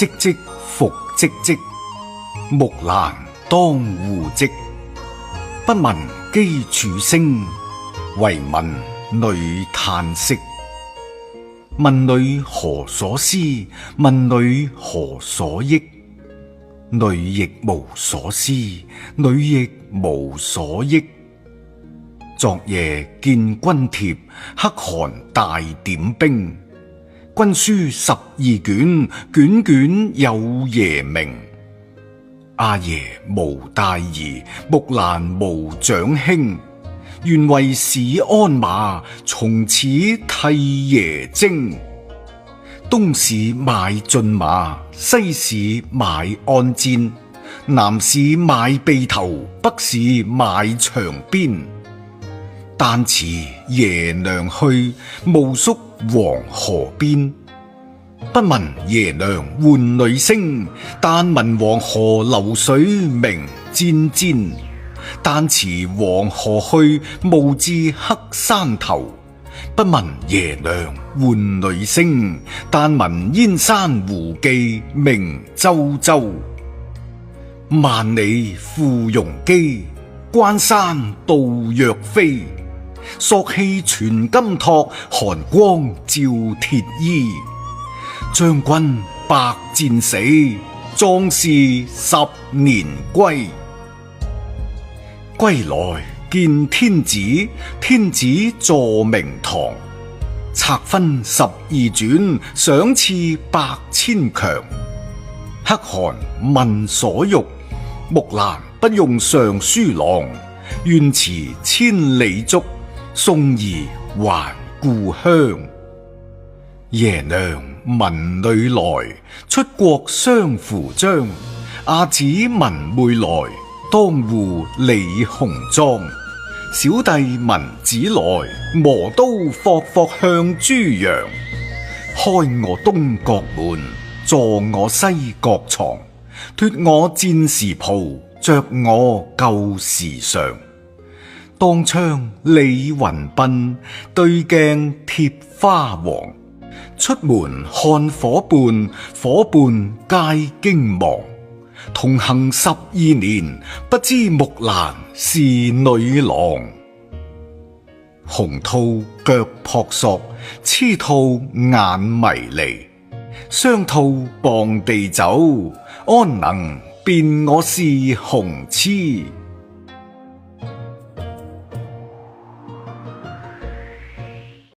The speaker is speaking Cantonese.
唧唧復唧唧，木蘭當戶織。不聞機杼聲，惟聞女嘆息。問女何所思？問女何所憶？女亦無所思，女亦無所憶。昨夜見軍帖，可汗大點兵。軍書12卷，卷卷有爺名。阿爺無大兒，木蘭無長兄。願為市鞍馬，從此替爺征。東市買駿馬，西市買鞍韉。南市買轡頭，北市買長鞭。但辭爺娘去，暮宿黃河邊。不聞爺娘喚女聲，但聞黃河流水鳴氈氈。但辭黃河去，暮至黑山頭。不聞爺娘喚女聲，但聞燕山胡騎鳴啾啾。萬里赴戎機，關山度若飛。朔氣傳金柝，寒光照鐵衣。將軍百戰死，壯士10年歸。歸來見天子，天子坐明堂。冊分12轉，賞賜100,000強。可汗問所欲，木蘭不用尚書郎。願辭千里足，送兒還故鄉。爺娘聞女來，出國相扶將。阿姊聞妹來，當戶理紅妝。小弟聞姊來，磨刀霍霍向豬羊。開我東閣門，坐我西閣床。脫我戰時袍，着我舊時裳。當窗理雲鬢，對鏡貼花黃。出門看伙伴，伙伴皆驚忙。同行12年，不知木蘭是女郎。雄兔腳撲朔，雌兔眼迷離。雙兔傍地走，安能辨我是雄雌？